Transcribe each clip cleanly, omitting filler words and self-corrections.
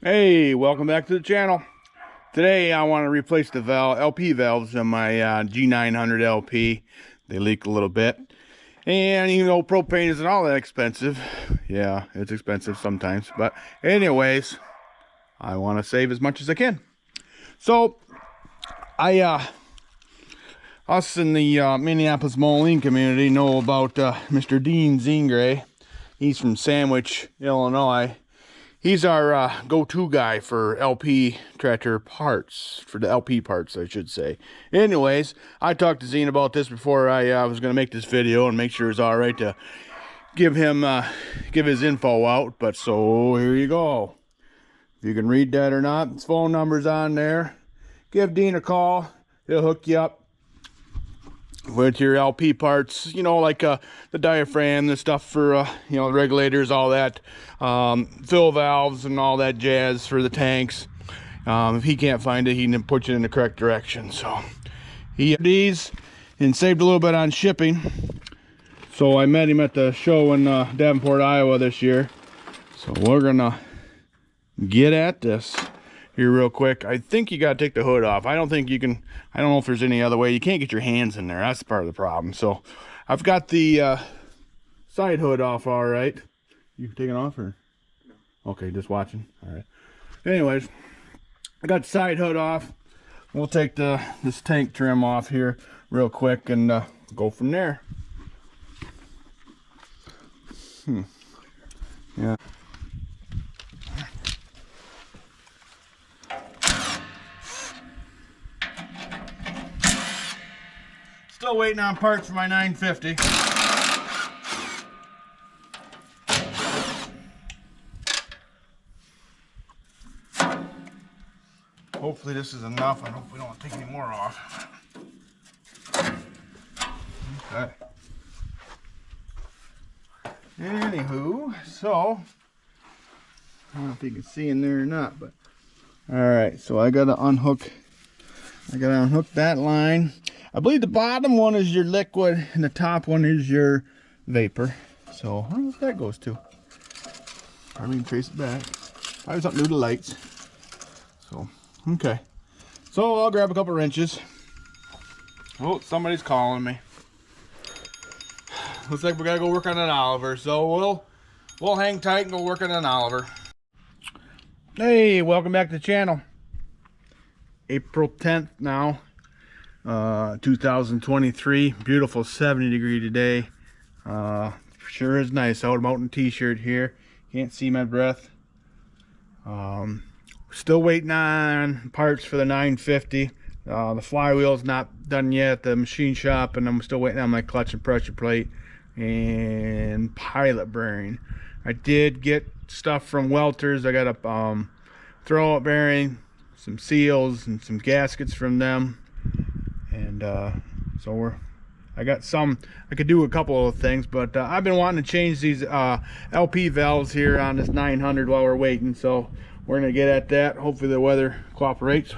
Hey, welcome back to the channel. Today I want to replace the LP valves in my G900 LP. They leak a little bit. And you know, propane isn't all that expensive. Yeah, it's expensive sometimes. But anyways, I want to save as much as I can. So, us in the Minneapolis Moline community know about Mr. Dean Zingray. He's from Sandwich, Illinois. He's our go-to guy for LP tractor parts, for the LP parts, I should say. Anyways, I talked to Zine about this before I was going to make this video and make sure it's all right to give him, give his info out. But so here you go. If you can read that or not, his phone number's on there. Give Dean a call. He'll hook you up with your LP parts, you know, like the diaphragm, the stuff for you know, regulators, all that, fill valves and all that jazz for the tanks. If he can't find it, he can put you in the correct direction. So he had these and saved a little bit on shipping. So I met him at the show in Davenport, Iowa this year. So we're gonna get at this here real quick. I think you gotta take the hood off. I don't think you can, I don't know if there's any other way. You can't get your hands in there. That's part of the problem. So I've got the side hood off all right. You can take it off or? Okay, just watching. All right. Anyways, I got the side hood off. We'll take this tank trim off here real quick and go from there. Yeah. Still waiting on parts for my 950. Hopefully this is enough. I hope we don't take any more off. Okay. Anywho, so I don't know if you can see in there or not, but all right. So I gotta unhook. I gotta unhook that line. I believe the bottom one is your liquid and the top one is your vapor. So I don't know if that goes to. Probably can trace it back. Probably something to do with the lights. So, okay. So I'll grab a couple wrenches. Oh, somebody's calling me. Looks like we gotta go work on an Oliver. So we'll hang tight and go work on an Oliver. Hey, welcome back to the channel. April 10th now. 2023, beautiful 70-degree today. Sure is nice out. I'm out in t-shirt here, can't see my breath. Still waiting on parts for the 950. The flywheel's not done yet at the machine shop, and I'm still waiting on my clutch and pressure plate and pilot bearing. I did get stuff from Welter's. I got a throwout bearing, some seals and some gaskets from them. And so I got some, I could do a couple of things, but I've been wanting to change these LP valves here on this 900 while we're waiting. So we're gonna get at that. Hopefully the weather cooperates,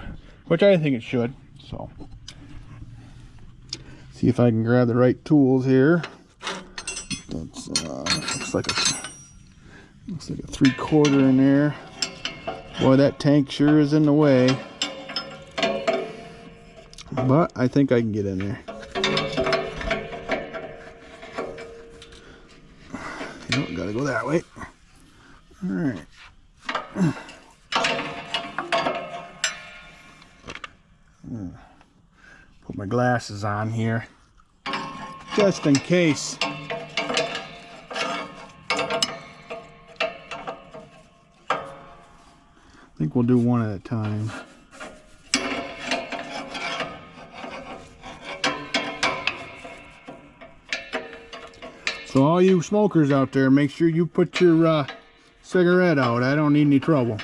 which I think it should. So see if I can grab the right tools here. That's looks like a 3/4 in there. Boy, that tank sure is in the way. But I think I can get in there. You know, gotta go that way. All right. Put my glasses on here, just in case. I think we'll do one at a time. So all you smokers out there, make sure you put your cigarette out. I don't need any trouble.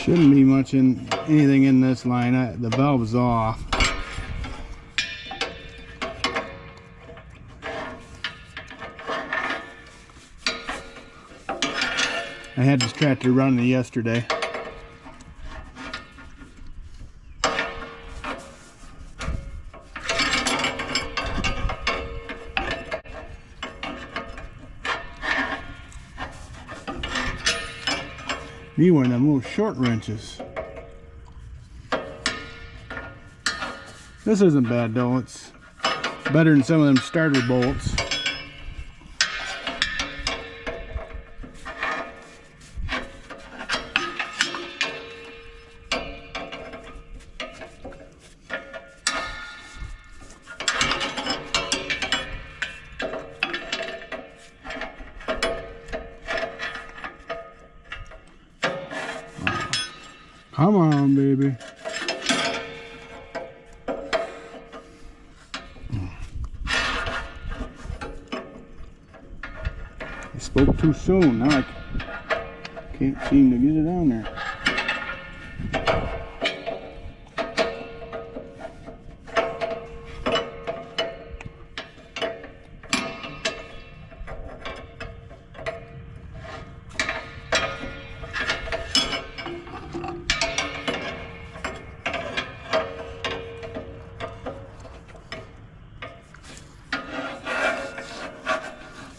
Shouldn't be much in anything in this line. The valve is off. I had this tractor running yesterday. Need one of them little short wrenches. This isn't bad though. It's better than some of them starter bolts. Come on, baby. I spoke too soon. Now I can't seem to get it on there.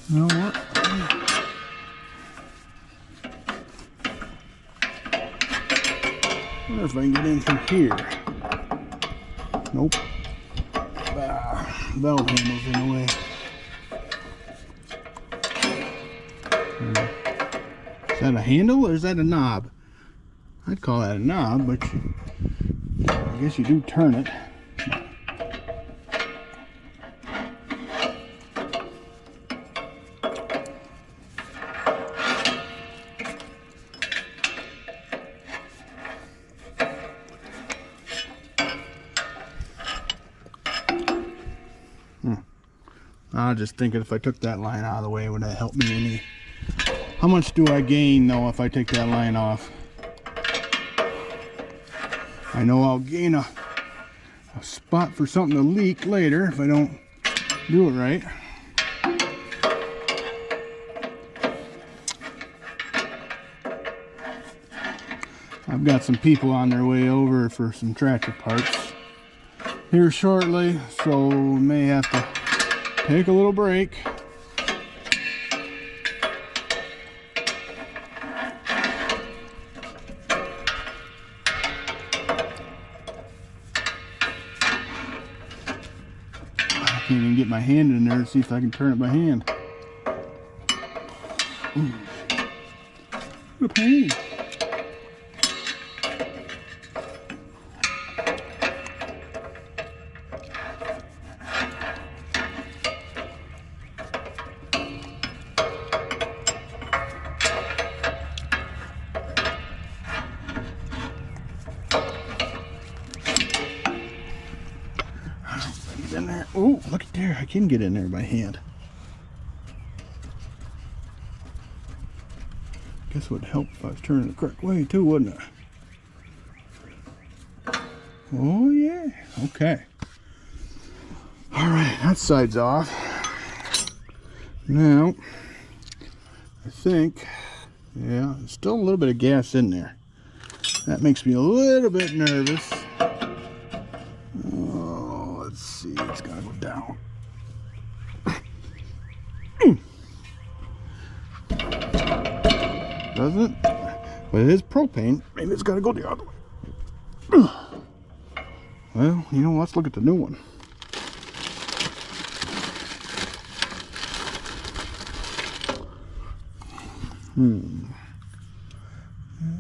You know what? I wonder if I can get in through here. Nope. Valve handle's in the way. Is that a handle or is that a knob? I'd call that a knob, but I guess you do turn it. I was just thinking if I took that line out of the way, would that help me any? How much do I gain though if I take that line off? I know I'll gain a spot for something to leak later if I don't do it right. I've got some people on their way over for some tractor parts here shortly, so may have to take a little break. I can't even get my hand in there to see if I can turn it by hand. Ooh. What a pain. In there. Oh, look at there. I can get in there by hand. Guess it would help if I was turning the correct way too, wouldn't it? Oh yeah. Okay. Alright, that side's off. Now, I think, yeah, there's still a little bit of gas in there. That makes me a little bit nervous. Let's see, it's gotta go down. Doesn't it? But it is propane. Maybe it's gotta go the other way. Well, you know, let's look at the new one.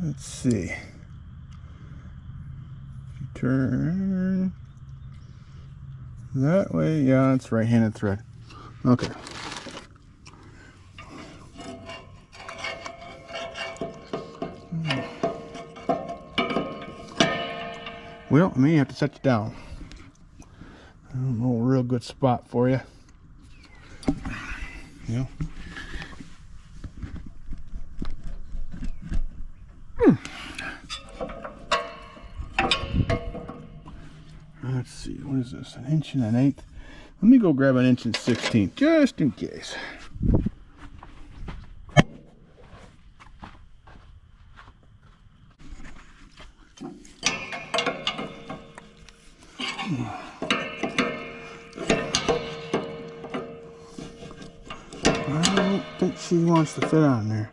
Let's see. Turn that way. Yeah, it's right-handed thread. Okay. Well, I may have to set you down. I don't know a real good spot for you. Yeah. Let's see, what is this? 1 1/8. Let me go grab 1 16", just in case. I don't think she wants to fit on there.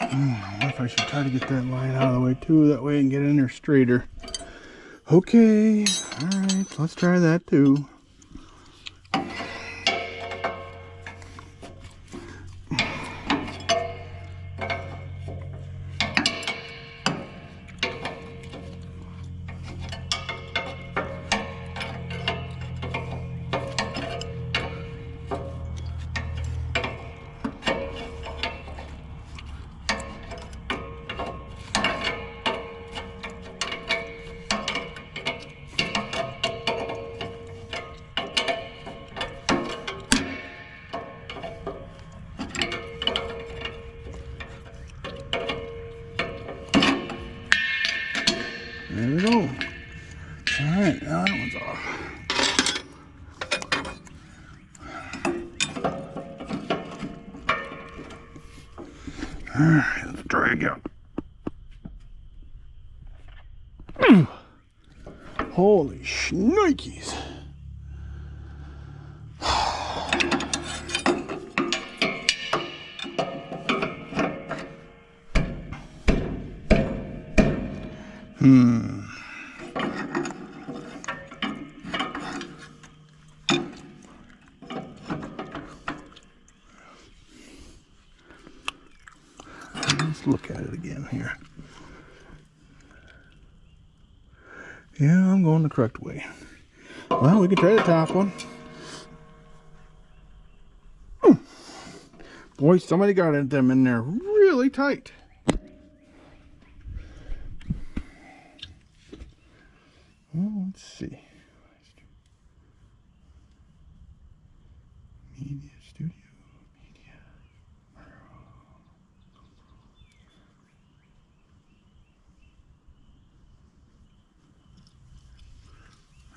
I wonder if I should try to get that line out of the way too, that way I can get in there straighter. Okay, alright, let's try that too. There we go. Alright, now that one's off. Alright, let's try again. Holy shnikes. Let's look at it again here. Yeah, I'm going the correct way. Well, we can try the top one. Boy, somebody got them in there really tight. Well, let's see. Media Studio. Media.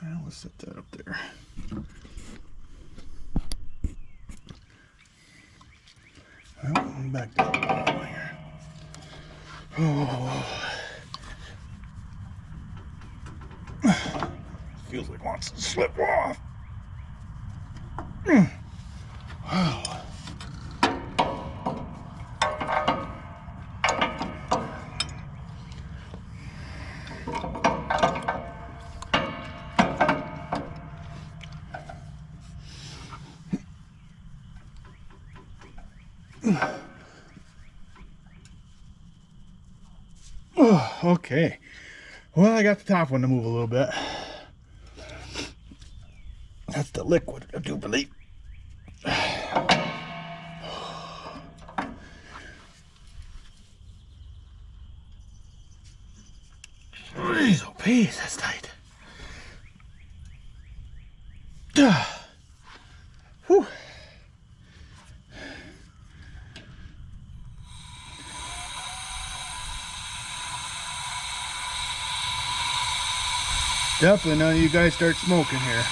Well, let's set that up there. Well, I'm back down the bottom here. Oh. Feels like it wants to slip off. Wow. Oh, okay. Well, I got the top one to move a little bit. That's the liquid, I do believe. Jeez, oh, peace, that's tight. Whew. Definitely none of you guys start smoking here.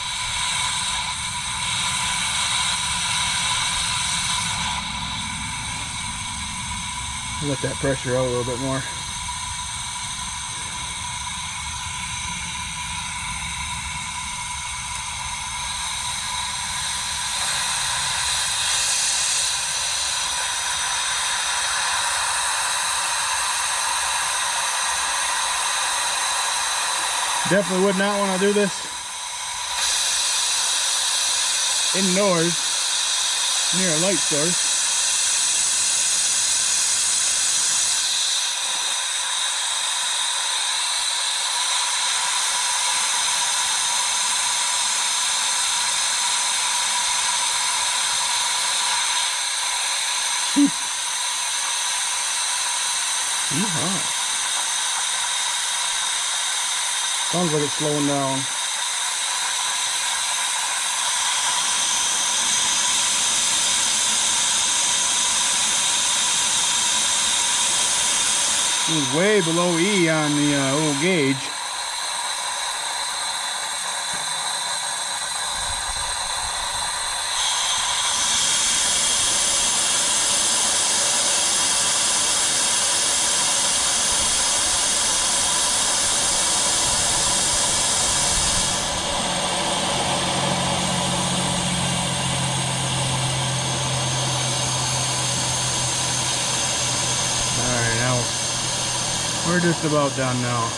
Let that pressure out a little bit more. Definitely would not want to do this indoors near a light source. Yeehaw. Sounds like it's slowing down. It was way below E on the old gauge. We're just about done now.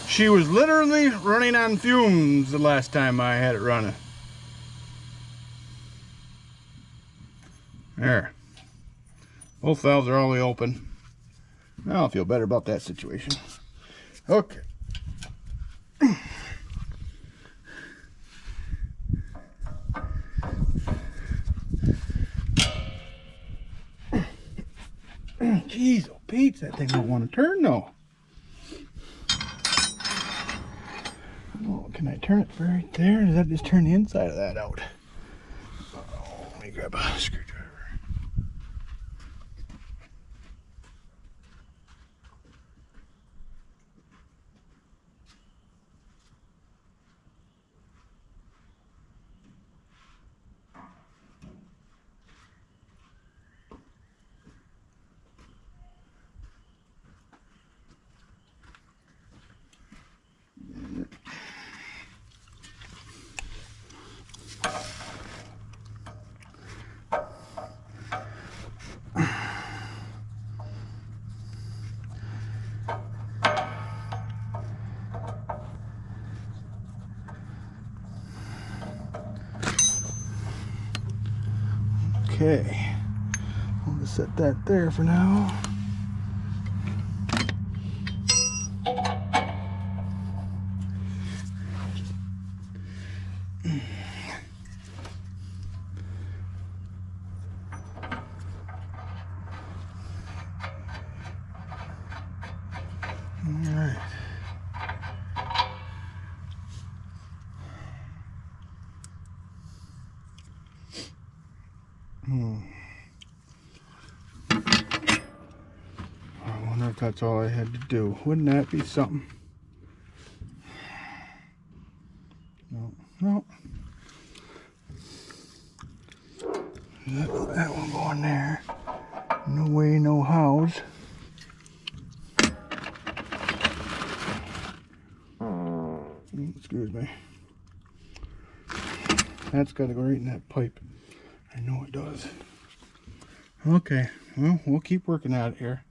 She was literally running on fumes the last time I had it running. There. Both valves are all the way open. Now I feel better about that situation. Okay. Jeez, oh Pete, that thing don't want to turn though. Oh, can I turn it right there? Or does that just turn the inside of that out? Oh, let me grab a screwdriver. Okay, I'll just set that there for now. All right. I wonder if that's all I had to do. Wouldn't that be something? No, no. That one going there. No way, no hows. Excuse me. That's got to go right in that pipe. I know it does. Okay, well, we'll keep working at it here.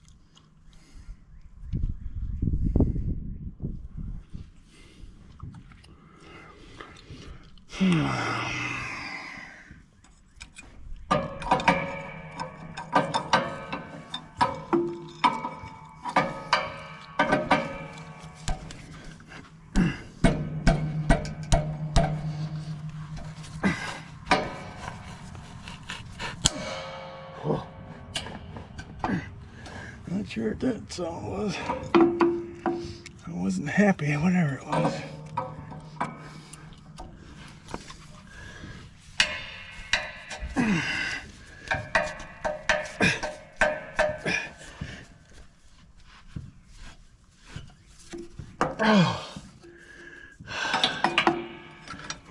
Not sure what that sound was. I wasn't happy, whatever it was. Oh.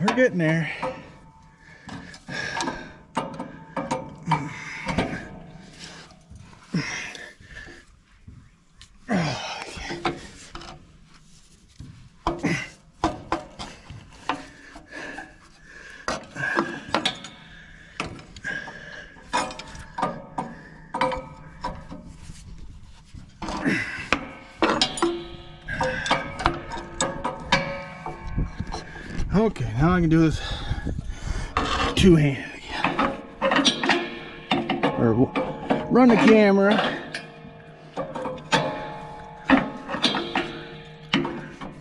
We're getting there. Okay, now I can do this two-handed again. Or run the camera.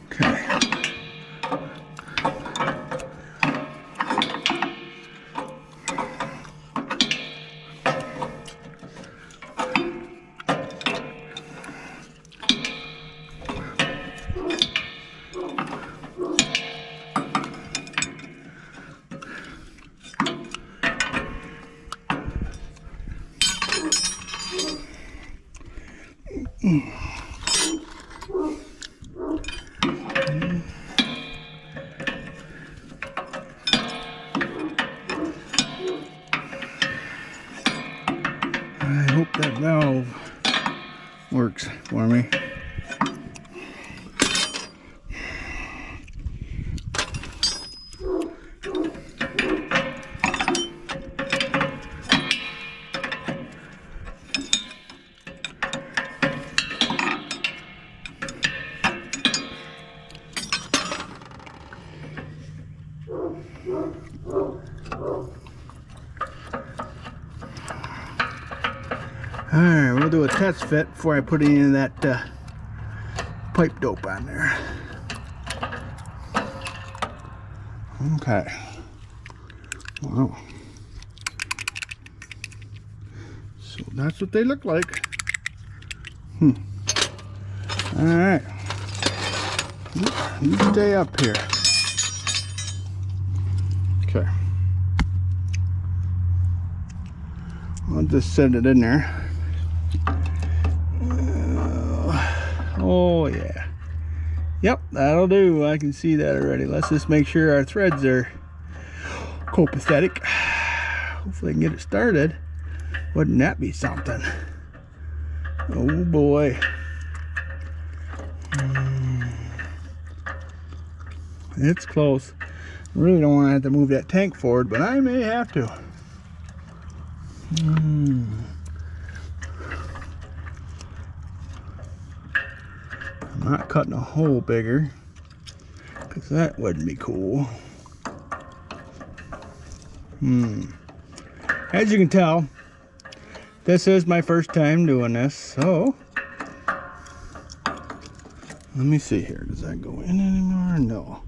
Okay. I hope that valve works for me. Alright, we'll do a test fit before I put any of that pipe dope on there. Okay. Wow. So that's what they look like. Alright. You stay up here. Okay. I'll just set it in there. Oh yeah. Yep, that'll do. I can see that already. Let's just make sure our threads are copacetic. Hopefully I can get it started. Wouldn't that be something? Oh boy. It's close. I really don't want to have to move that tank forward, but I may have to. I'm not cutting a hole bigger, because that wouldn't be cool. As you can tell, this is my first time doing this, so let me see here. Does that go in anymore? No.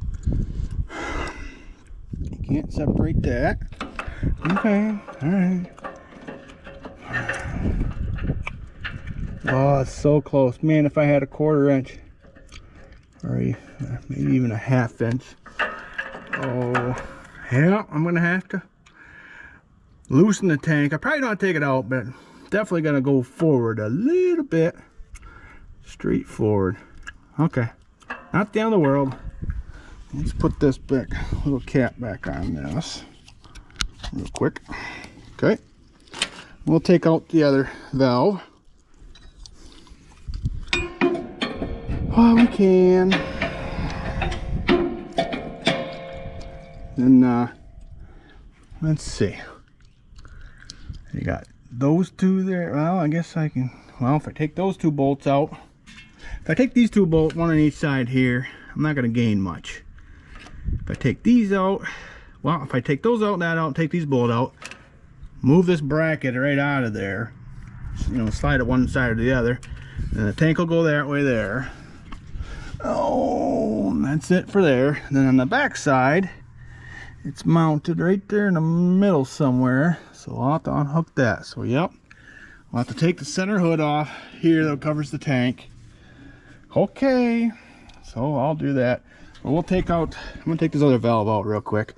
You can't separate that. Okay, alright. Oh, it's so close. Man, if I had a 1/4 inch, or maybe even a 1/2 inch. Oh, yeah, I'm gonna have to loosen the tank. I probably don't take it out, but definitely gonna go forward a little bit. Straight forward. Okay, not the end of the world. Let's put this little cap back on this real quick. Okay, we'll take out the other valve. Oh, we can. Then let's see. You got those two there. Well, I guess I can. Well, if I take those 2 bolts out, if I take these 2 bolts, one on each side here, I'm not going to gain much. If I take these out, well, if I take those out, that out, take these bolts out, move this bracket right out of there, you know, slide it one side or the other, and the tank will go that way there. Oh, and that's it for there. Then on the back side, it's mounted right there in the middle somewhere, so I'll have to unhook that. So yep, I'll have to take the center hood off here that covers the tank. Okay, so I'll do that. But we'll take out, I'm gonna take this other valve out real quick,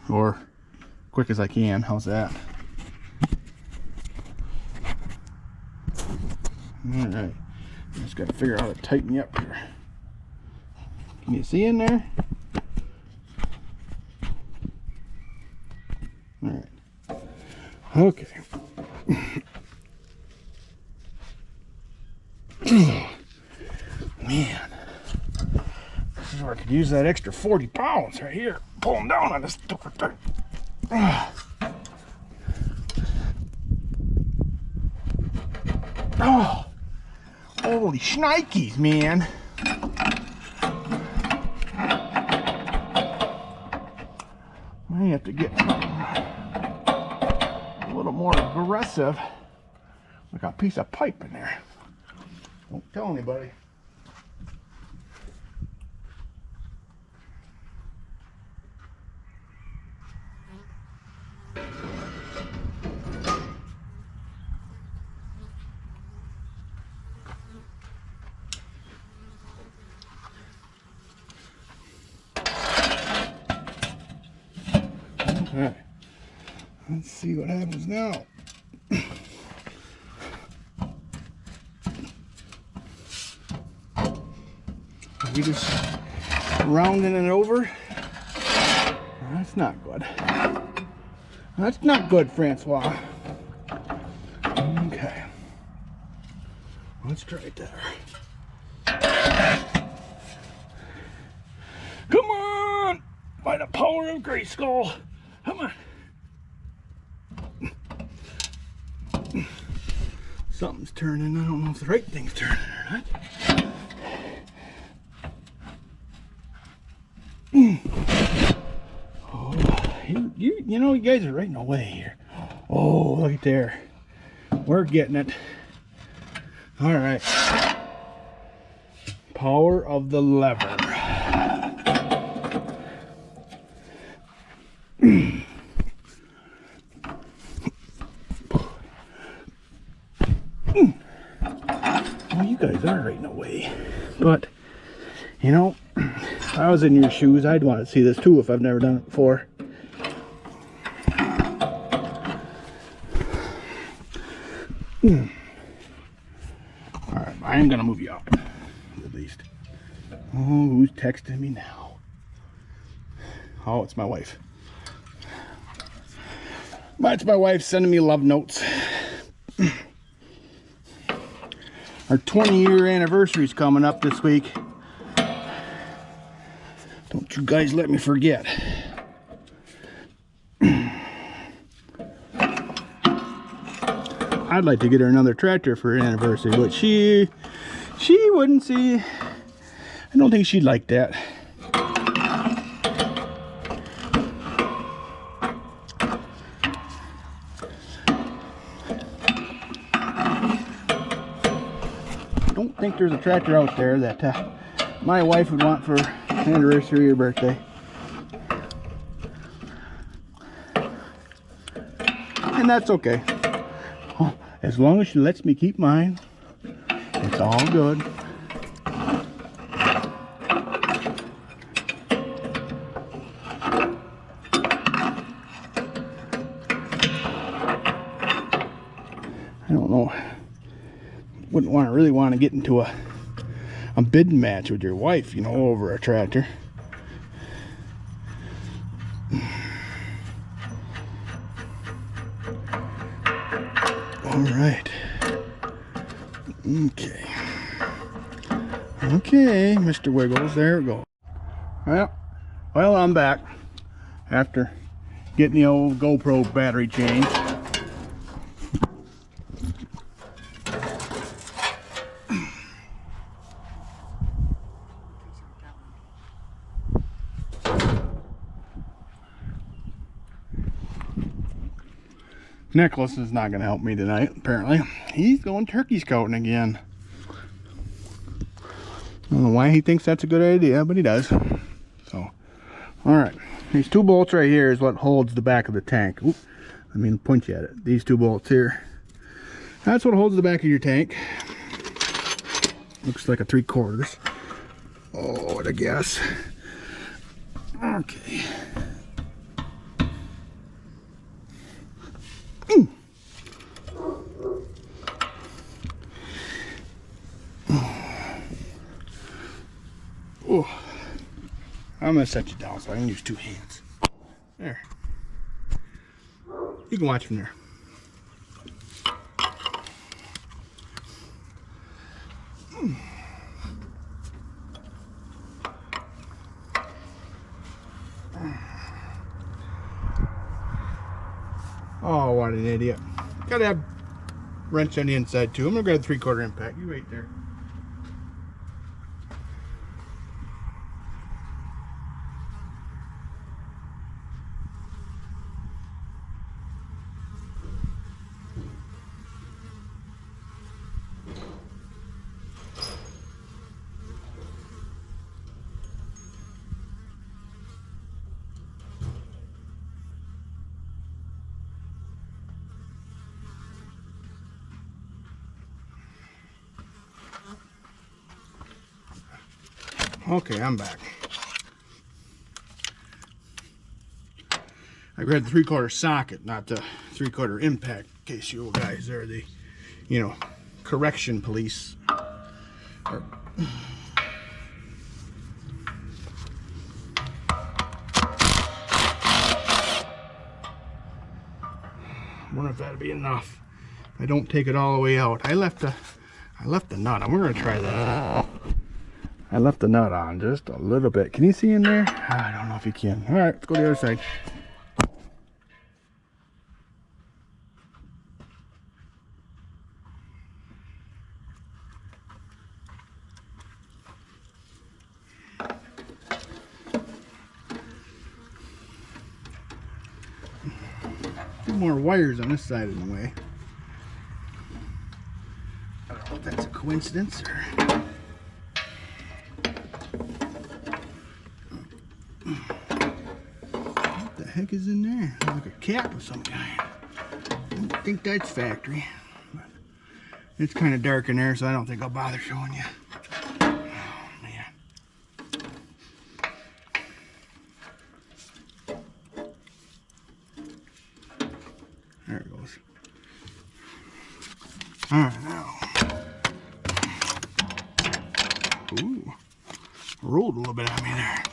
or quick as I can. How's that? All right, just gotta figure out how to tighten you up here. Can you see in there? All right. Okay. Man, this is where I could use that extra 40 pounds right here. Pull them down on this stupid thing. Oh, holy shnikes, man. I have to get a little more aggressive. Like a piece of pipe in there. Don't tell anybody. Okay, let's see what happens now. We just rounding it over. That's not good. That's not good, Francois. Okay, let's try it there. Come on! By the power of Grayskull. Come on. Something's turning. I don't know if the right thing's turning or not. Oh, you know, you guys are right in the way here. Oh, look at there. We're getting it. All right. Power of the lever. Well, you guys are right in the way. But, you know, if I was in your shoes, I'd want to see this too if I've never done it before. Alright, I am going to move you up, at least. Oh, who's texting me now? Oh, it's my wife. It's my wife sending me love notes. Our 20-year anniversary is coming up this week. Don't you guys let me forget. I'd like to get her another tractor for her anniversary, but she wouldn't see. I don't think she'd like that. I don't think there's a tractor out there that my wife would want for anniversary or birthday. And that's okay. As long as she lets me keep mine, it's all good. I don't know. Wouldn't really want to get into a bidding match with your wife, you know, over a tractor. All right. Okay. Okay, Mr. Wiggles, there it goes. Well, I'm back after getting the old GoPro battery changed. Nicholas is not going to help me tonight, apparently. He's going turkey scouting again. I don't know why he thinks that's a good idea, but he does. So, alright. These two bolts right here is what holds the back of the tank. Oop, I mean, point you at it. These two bolts here. That's what holds the back of your tank. Looks like a 3/4. Oh, what a guess. Okay. Oh, I'm gonna set you down so I can use two hands. There. You can watch from there. Oh, what an idiot. Gotta have wrench on the inside too. I'm gonna grab a 3/4 impact. You wait there. Okay, I'm back. I grabbed the 3/4 socket, not the 3/4 impact, in case you guys are the, you know, correction police. I wonder if that'd be enough. I don't take it all the way out. I left the nut. We're gonna try that. I left the nut on just a little bit. Can you see in there? I don't know if you can. All right, let's go to the other side. More wires on this side of the way. if that's a coincidence or... What the heck is in there? Like a cap of some kind. I don't think that's factory. But it's kind of dark in there, so I don't think I'll bother showing you. Oh, man. There it goes. Alright, now. Ooh. Rolled a little bit on me there.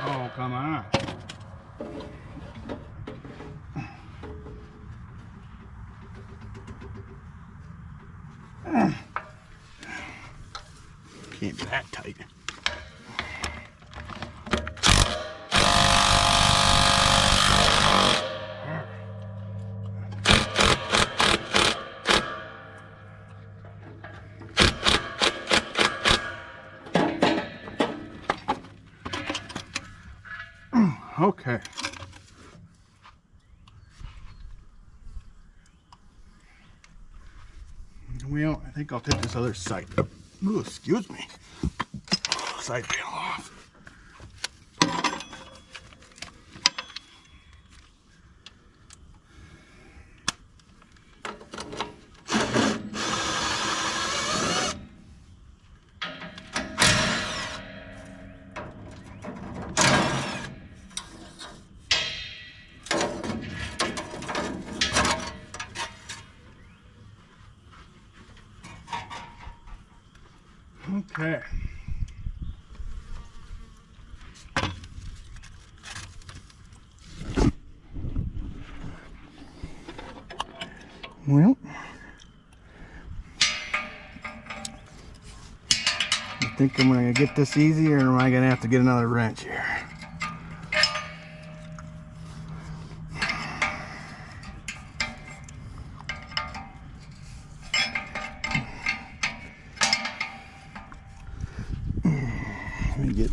Oh, come on. Can't be that tight. Okay. Well, I think I'll take this other side. Ooh, excuse me. Side panel off. Okay. Well, I think I'm going to get this easy, or am I going to have to get another wrench here? Let me get...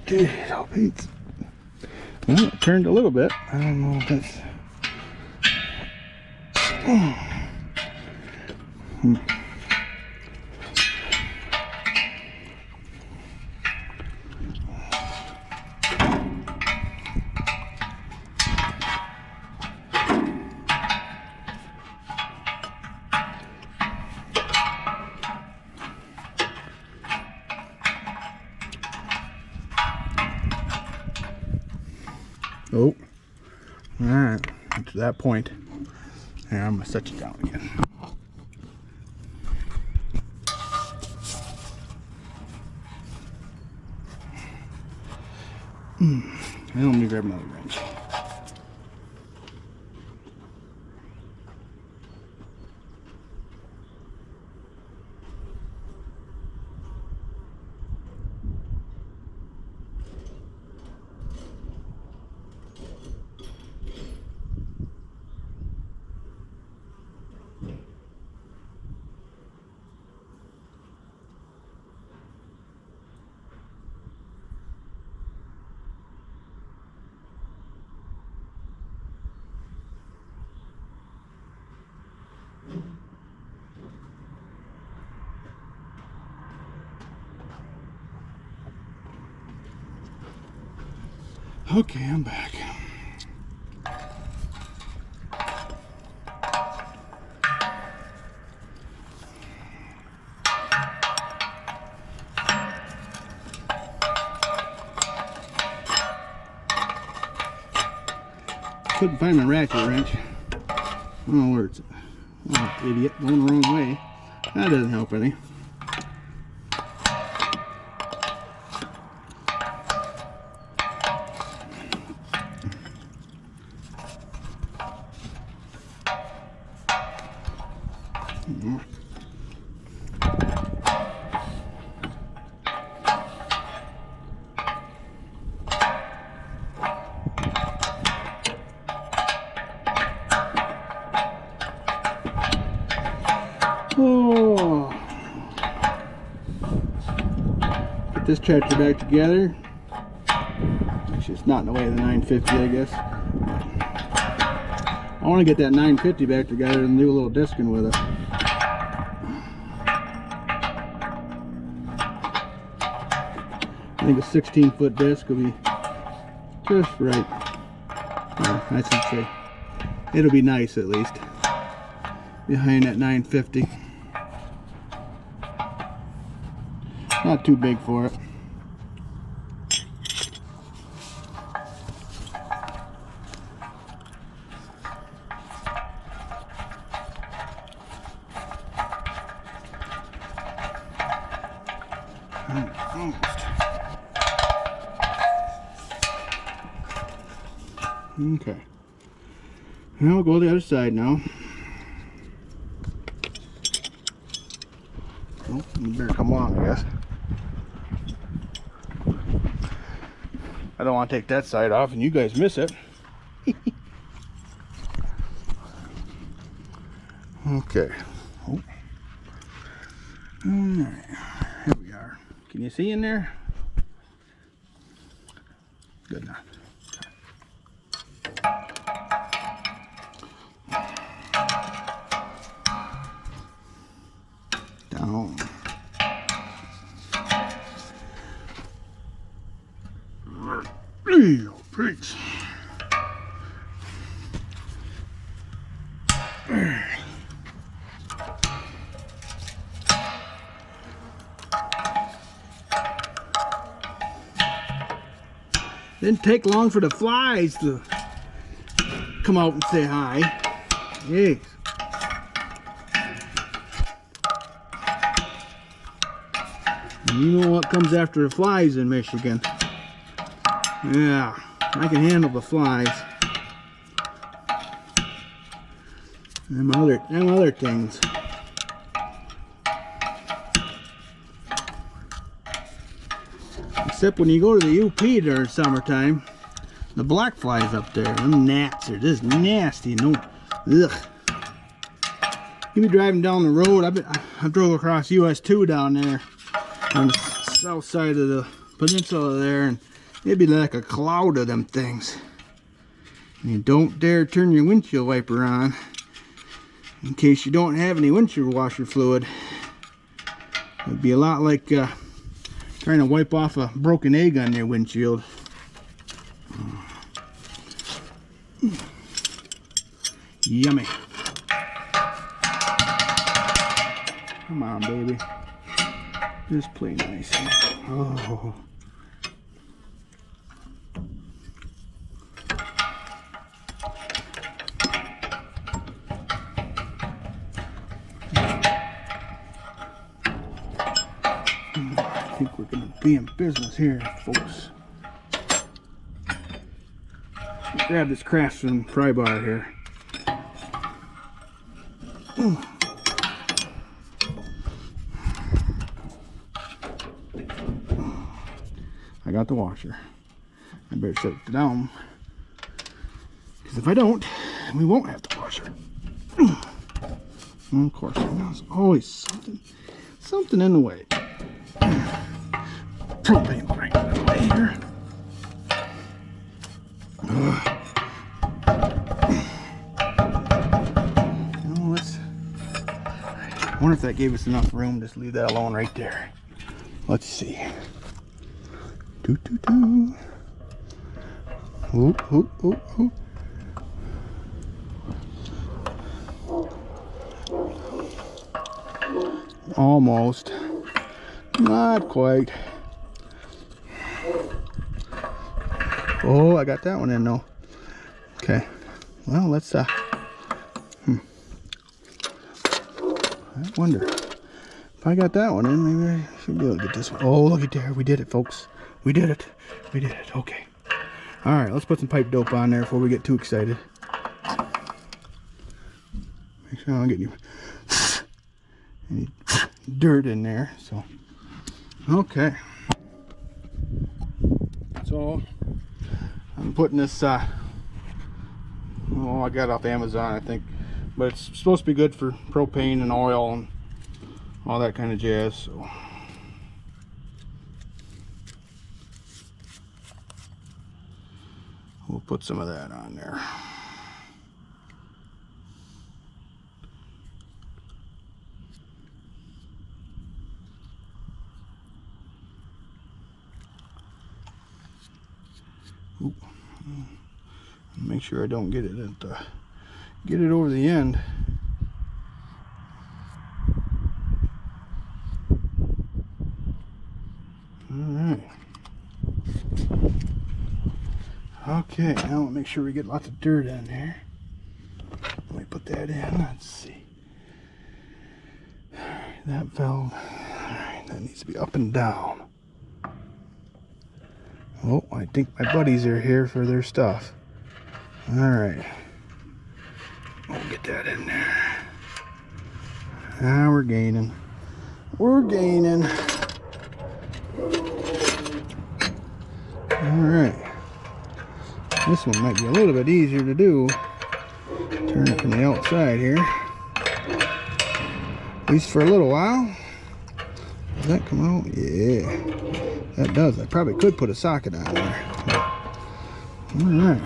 Jeez, oh Pete. Well, it turned a little bit. I don't know if that's... Oh, all right, to that point. And I'm gonna set you down again. Now let me grab another wrench. Okay, I'm back. Couldn't find my ratchet wrench. Oh, where's it? Oh, idiot, going the wrong way. That doesn't help any. Oh. Get this tractor back together. Actually, it's not in the way of the 950, I guess. I want to get that 950 back together and do a little discing with it. I think a 16-foot disc will be just right. Yeah, I should say it'll be nice at least behind that 950. Not too big for it. Almost. Okay. Now we'll go to the other side now. Oh, you better come along, I guess. I don't want to take that side off and you guys miss it. Okay. Oh. Alright. Here we are. Can you see in there? Good enough. Down. Preach. Didn't take long for the flies to come out and say hi. Jeez. You know what comes after the flies in Michigan? Yeah, I can handle the flies. Them other things. Except when you go to the UP during summertime, the black flies up there, them gnats are just nasty. No, ugh. You be driving down the road. I drove across US 2 down there on the south side of the peninsula there, and it'd be like a cloud of them things. And you don't dare turn your windshield wiper on in case you don't have any windshield washer fluid. It'd be a lot like trying to wipe off a broken egg on your windshield. Yummy. Come on, baby. Just play nice. Oh. I think we're going to be in business here, folks. Let's grab this Craftsman pry bar here. I got the washer. I better set it down, because if I don't, we won't have the washer. And of course, there's always something in the way. Propane crank out of the way here. I wonder if that gave us enough room. Just leave that alone right there. Let's see. Doo doo doo. Ooh, ooh, ooh, ooh. Almost. Not quite. Oh, I got that one in though. Okay. Well, let's I wonder if I got that one in, maybe I should be able to get this one. Oh, look at there. We did it, folks. We did it. We did it. Okay. All right, let's put some pipe dope on there before we get too excited. Make sure I don't get any dirt in there. So, okay. So, I'm putting this, oh, I got it off Amazon, I think. But it's supposed to be good for propane and oil and all that kind of jazz. So We'll put some of that on there. Ooh. Make sure I don't get it over the end. Alright. Okay, now we'll make sure we get lots of dirt in there. Let me put that in. Let's see. That valve. Alright, that needs to be up and down. Oh, I think my buddies are here for their stuff. Alright. We'll get that in there. Now we're gaining. We're gaining. Alright. This one might be a little bit easier to do. Turn it from the outside here. At least for a little while. Does that come out? Yeah. That does. I probably could put a socket on there. Alright.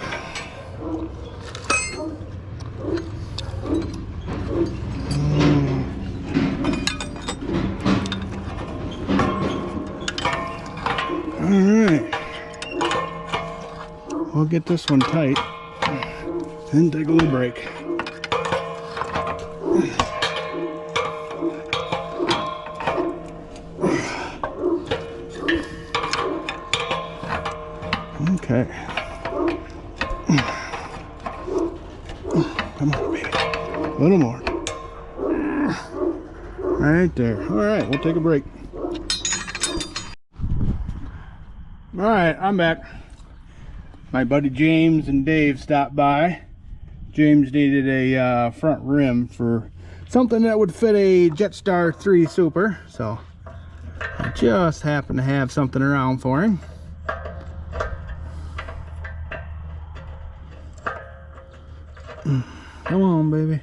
Alright. We'll get this one tight and take a little break. Okay. Come on, baby. A little more. Right there. Alright, we'll take a break. Alright, I'm back. My buddy James and Dave stopped by. James needed a front rim for something that would fit a Jetstar 3 Super, so I just happened to have something around for him. Come on, baby.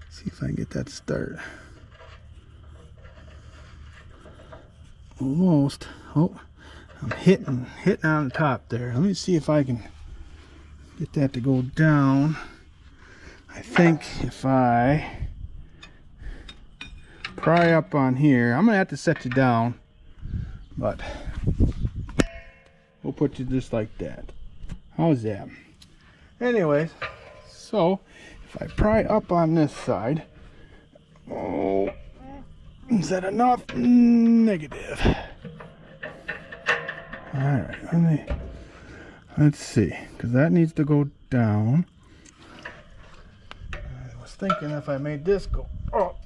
See if I can get that to start. Almost. Oh, I'm hitting on the top there. Let me see if I can get that to go down. I think if I pry up on here, I'm gonna have to set you down, but we'll put you just like that. How's that? Anyways, so if I pry up on this side, oh, is that enough? Negative. Alright, let's see, because that needs to go down. I was thinking if I made this go up.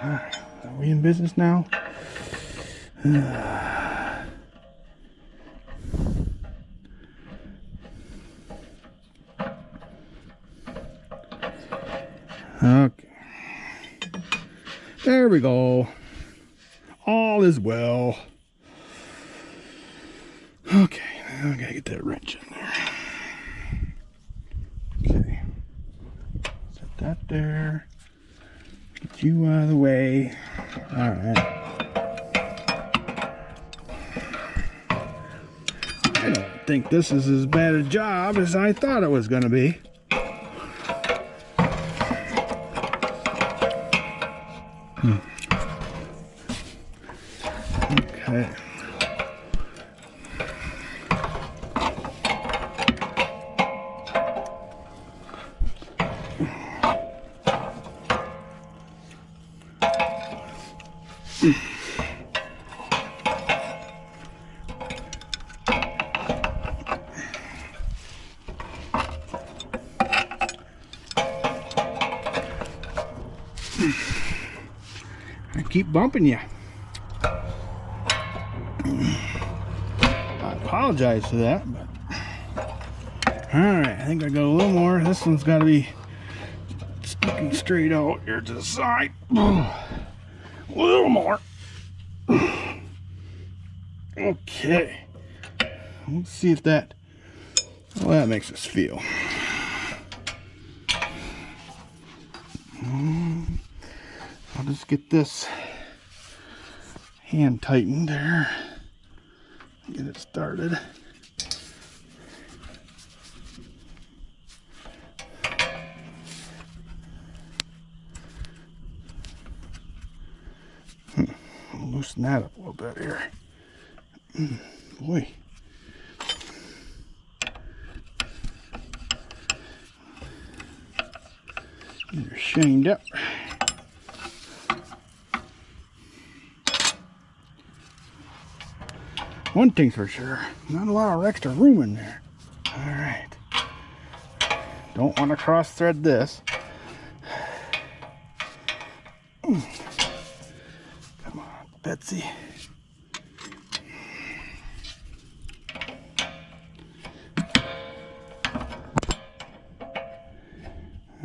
Alright, are we in business now? Okay. There we go. All is well. Okay, now I gotta get that wrench in there. Okay. Set that there. Get you out of the way. Alright. I don't think this is as bad a job as I thought it was gonna be. Okay. I keep bumping you. apologize for that, but alright, I think I got a little more. This one's got to be sticking straight out here to the side. A little more. Okay. Let's see if that, well, that makes us feel. I'll just get this hand tightened there. Get it started. Loosen that up a little bit here. Boy. They're shined up. One thing's for sure, not a lot of extra room in there. Alright. Don't want to cross thread this. Come on, Betsy.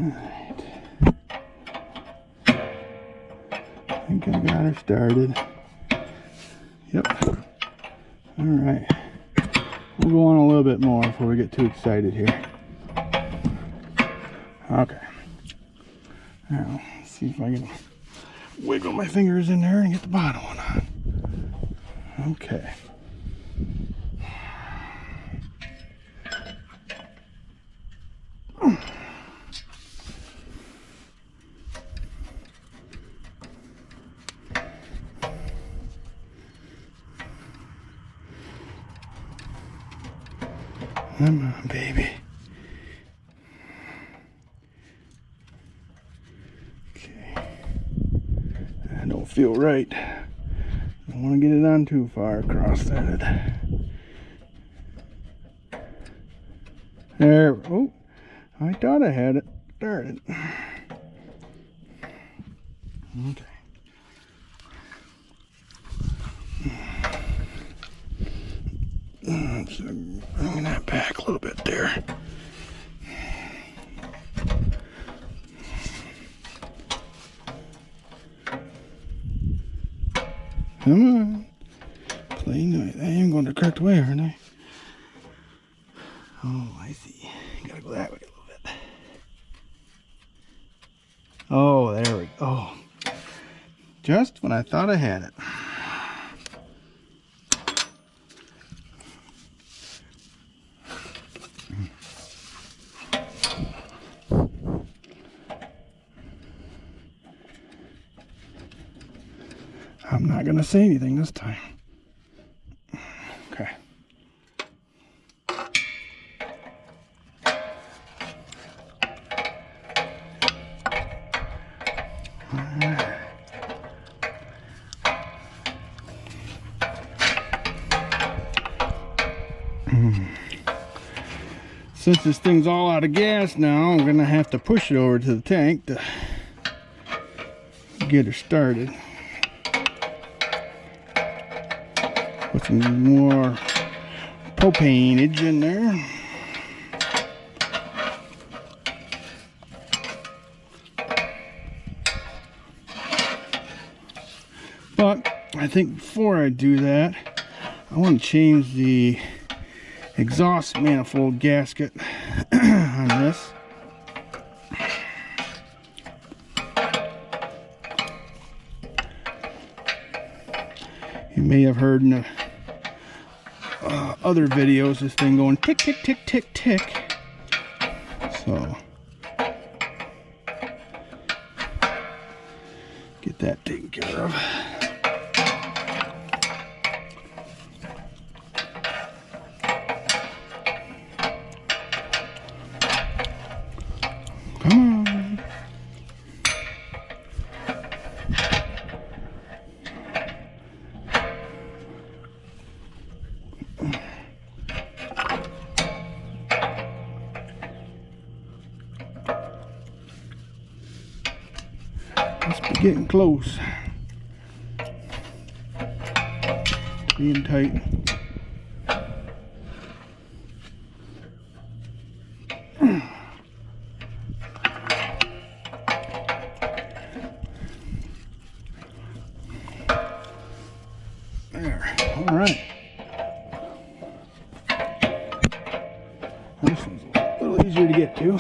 Alright. I think I got her started. Yep. Alright. We'll go on a little bit more before we get too excited here. Okay. Now, let's see if I can wiggle my fingers in there and get the bottom one on. Okay. Come on, baby. Okay. That don't feel right. Don't want to get it on too far cross-threaded. There. Oh, I thought I had it started. Okay. So bring that back a little bit there. Come on. Play nice. I am going the correct way, aren't I? Oh, I see. Gotta go that way a little bit. Oh, there we go. Oh. Just when I thought I had it. I'm not going to say anything this time. Okay. Since this thing's all out of gas now, I'm going to have to push it over to the tank to get her started. Put some more propaneage in there. But I think before I do that, I want to change the exhaust manifold gasket on this. You may have heard in the other videos this thing going tick tick tick tick tick. So get that taken care of. Come on. Must be getting close. Being tight. This one's a little easier to get to.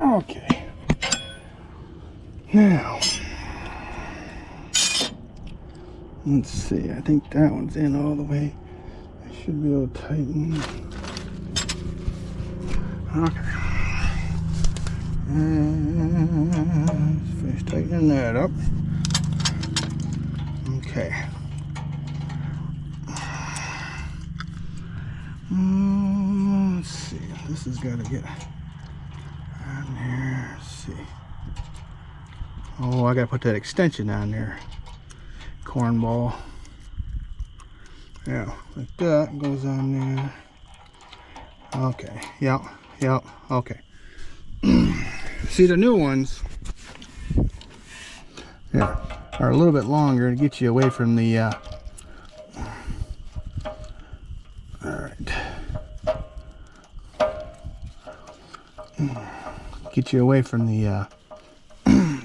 Okay. Now, let's see. I think that one's in all the way. I should be able to tighten. Okay. And let's finish tightening that up. Okay. Let's see. This has got to get on there. Let's see. Oh, I got to put that extension on there. Cornball. Yeah, like that goes on there. Okay. Yep. Okay. See, the new ones, yeah, are a little bit longer to get you away from the all right, get you away from the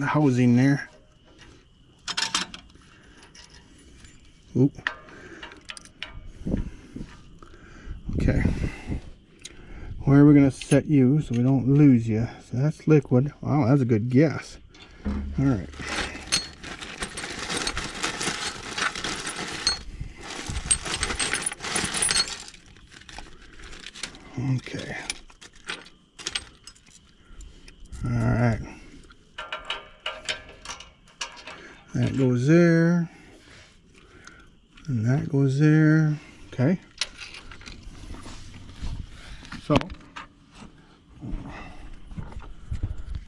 housing there. Oop. Okay, where are we going to set you so we don't lose you? So that's liquid. Wow, that's a good guess. All right. Okay. All right. That goes there. And that goes there. Okay. So,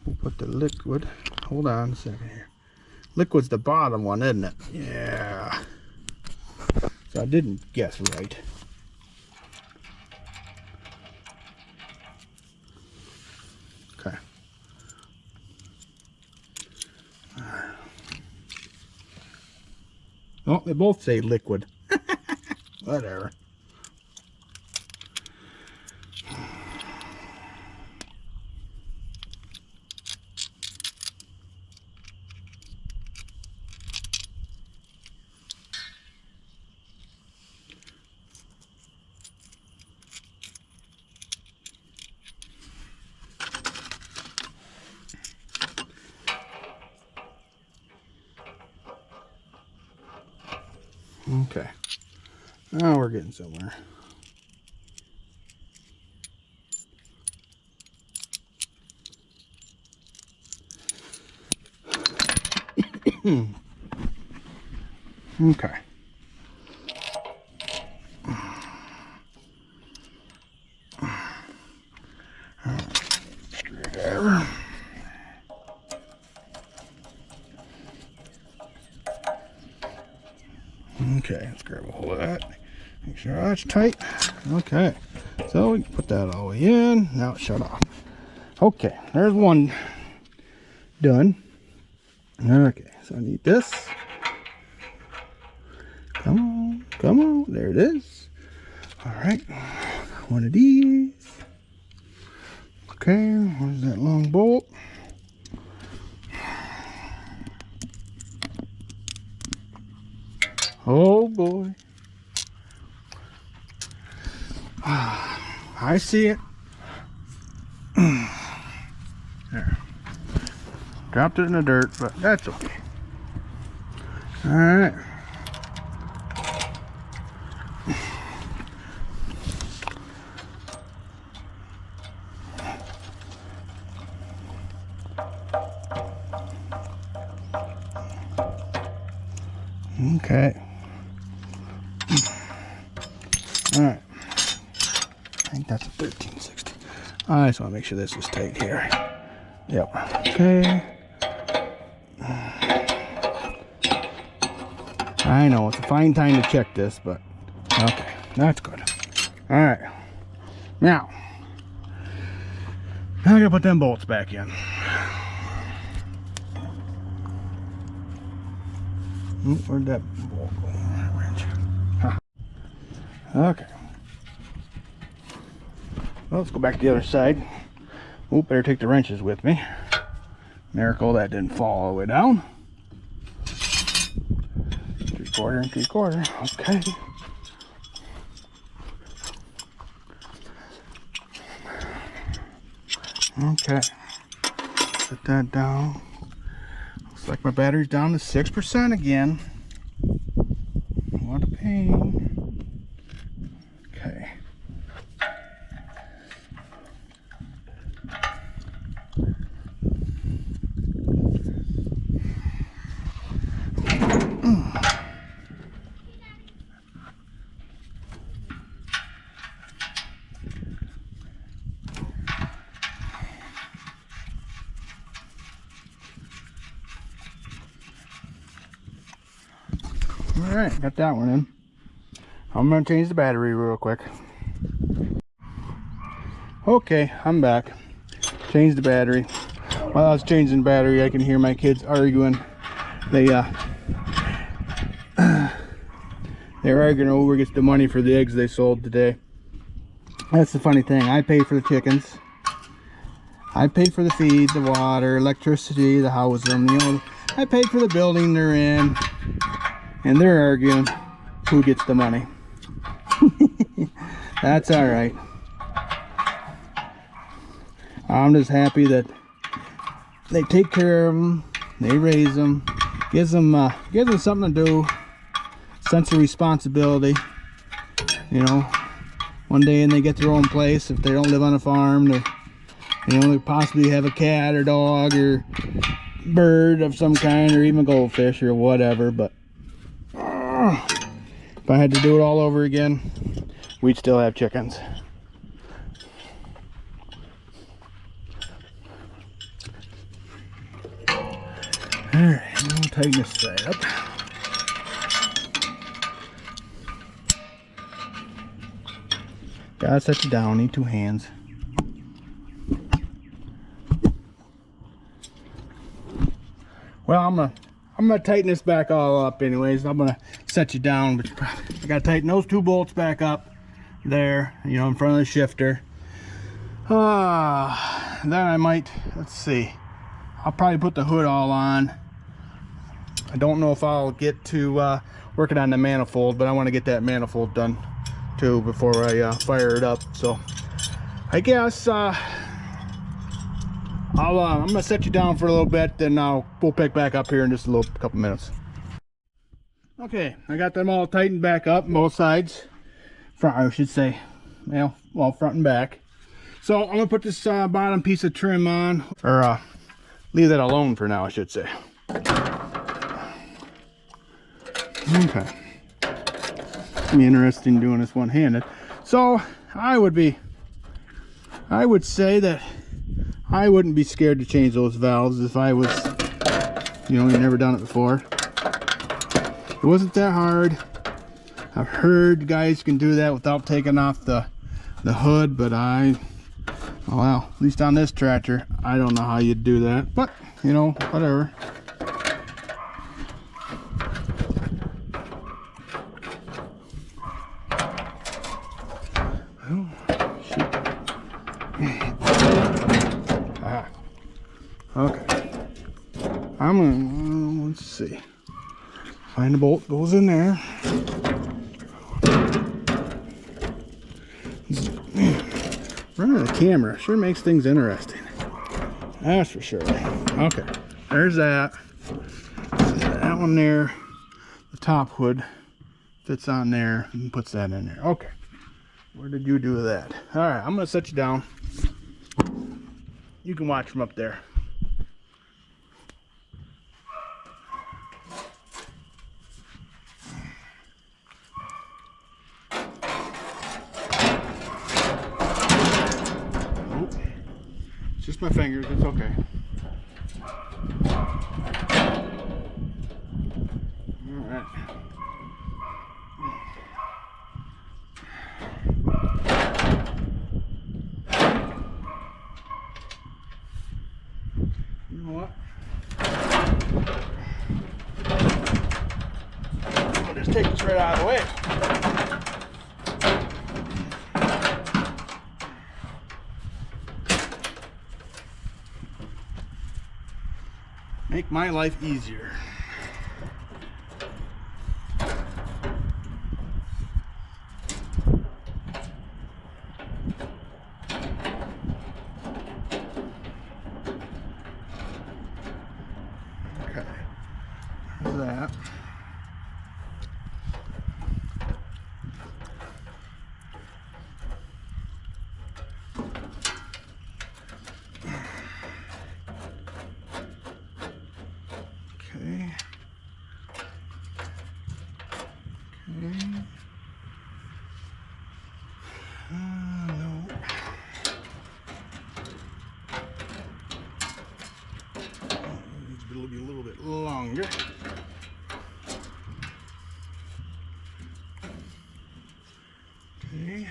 we'll put the liquid. Hold on a second here. Liquid's the bottom one, isn't it? Yeah. So I didn't guess right. Okay. Oh, they both say liquid. Whatever. Okay. Now we're getting somewhere. Okay. Screwdriver. Okay, let's grab a hold of that. Make sure that's tight. Okay, so we can put that all the way in. Now it's shut off. Okay, there's one done. Okay, so I need this. Come on, there it is. All right, one of these. Okay, where's that long bolt? Oh boy. I see it. There. Dropped it in the dirt, but that's okay. All right. Okay. All right. I think that's a 1360. I just want to make sure this is tight here. Yep. Okay. I know it's a fine time to check this, but okay, that's good. All right. Now I gotta put them bolts back in. Where'd that bolt go? Wrench. Huh. Okay. Well, let's go back to the other side. Oh, better take the wrenches with me. Miracle that didn't fall all the way down. 3/4 and 3/4. Okay. Okay. Put that down. Looks like my battery's down to 6% again. What a pain. Okay. All right, got that one in. I'm gonna change the battery real quick. Okay, I'm back. Changed the battery. While I was changing the battery, I can hear my kids arguing. They're arguing over who gets the money for the eggs they sold today. That's the funny thing. I pay for the chickens. I pay for the feed, the water, electricity, the house them. You know, I paid for the building they're in. And they're arguing who gets the money. That's all right. I'm just happy that they take care of them, they raise them, gives them something to do, sense of responsibility. You know, one day and they get their own place. If they don't live on a farm, they possibly have a cat or dog or bird of some kind, or even goldfish or whatever. But if I had to do it all over again, we'd still have chickens. Alright, we'll tighten this side up. Gotta set you down, need 2 hands. Well, I'm gonna tighten this back all up anyways. I'm gonna set you down, but I gotta tighten those 2 bolts back up there, you know, in front of the shifter. Then I might, let's see, I'll probably put the hood all on. I don't know if I'll get to working on the manifold, but I want to get that manifold done too before I fire it up. So I guess I'm gonna set you down for a little bit, then we'll pick back up here in just a couple minutes. Okay, I got them all tightened back up on both sides. Front, I should say, well, front and back. So I'm gonna put this bottom piece of trim on, or leave that alone for now, I should say. Okay. It's gonna be interesting doing this one-handed. So I would say that I wouldn't be scared to change those valves if I was, you know, never done it before. It wasn't that hard. I've heard guys can do that without taking off the hood, but well, at least on this tractor, I don't know how you'd do that, but you know, whatever. Oh, shoot. Okay. I'm gonna, let's see. Find the bolt, goes in there. Running the camera sure makes things interesting. That's for sure. Okay, there's that. That one there. The top hood fits on there and puts that in there. Okay. Where did you do that? All right, I'm gonna set you down. You can watch from up there. It's just my fingers, it's okay. Alright. You know what? I'll just take this right out of the way. make my life easier. Okay, there's that. Okay. No. Needs to be a little bit longer. Okay.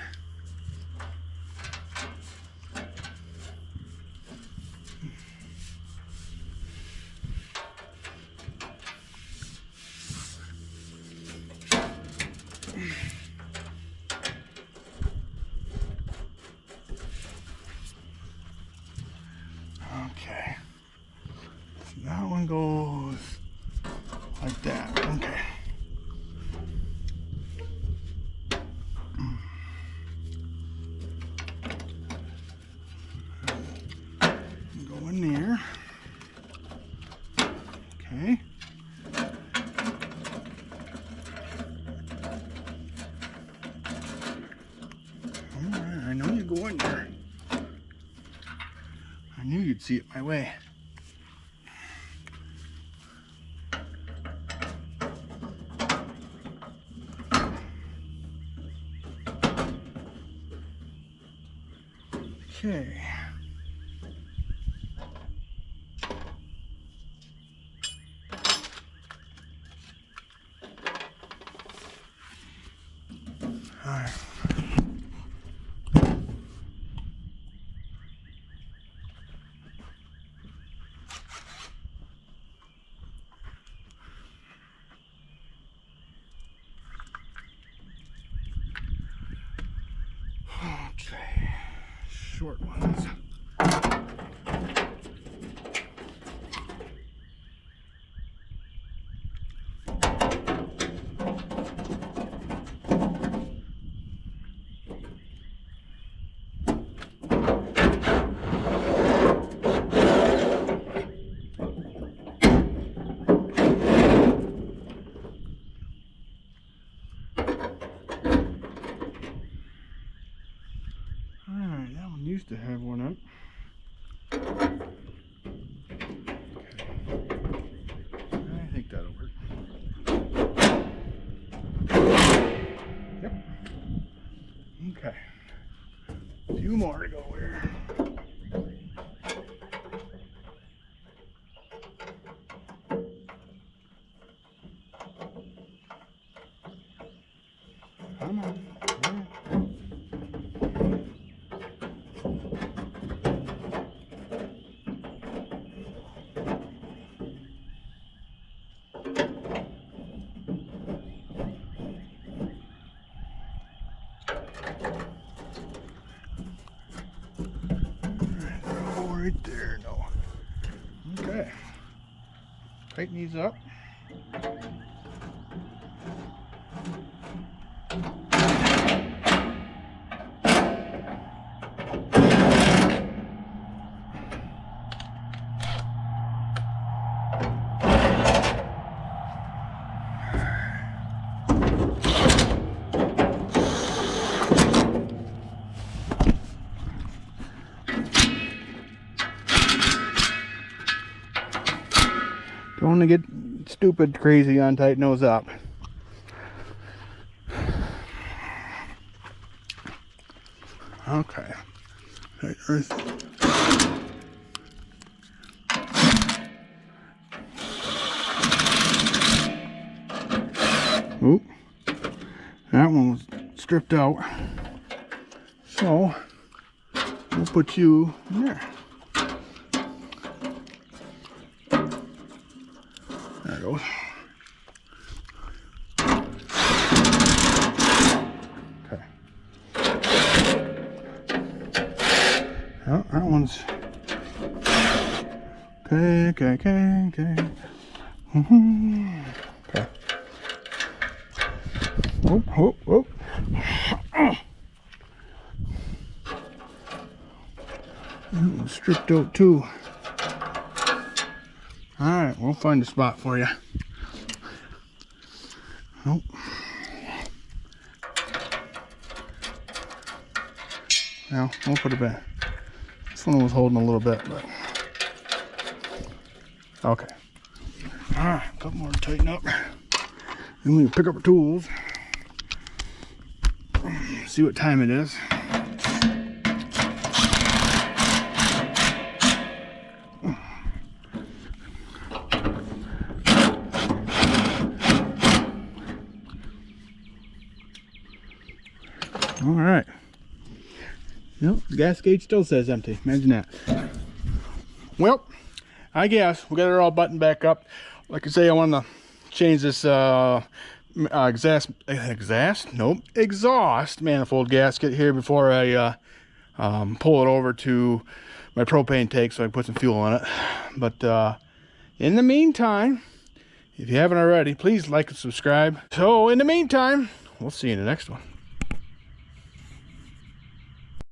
Okay, so that one goes like that. Okay. Go in there. Okay. All right, I know you go in there. I knew you'd see it my way. Okay. All right. Okay, short ones. Alright, that one used to have one up. Okay. I think that'll work. Yep. Okay. A few more to go here. Come on. Right there, no. Okay. Tighten these up. Don't want to get stupid crazy on tighten those up. Okay. Oop. That one was stripped out. So we'll put you in there. There it goes. Okay. Oh, that one's Okay. Okay. Whoop. Stripped out too. Alright, we'll find a spot for you. Nope. Well, we'll put it back. This one was holding a little bit, but okay. Alright, a couple more to tighten up. Then we pick up our tools. See what time it is. All right. Nope, the gas gauge still says empty. Imagine that. Well, I guess we got it all buttoned back up. Like I say, I want to change this exhaust manifold gasket here before I pull it over to my propane tank so I can put some fuel in it. But in the meantime, if you haven't already, please like and subscribe. So in the meantime, we'll see you in the next one.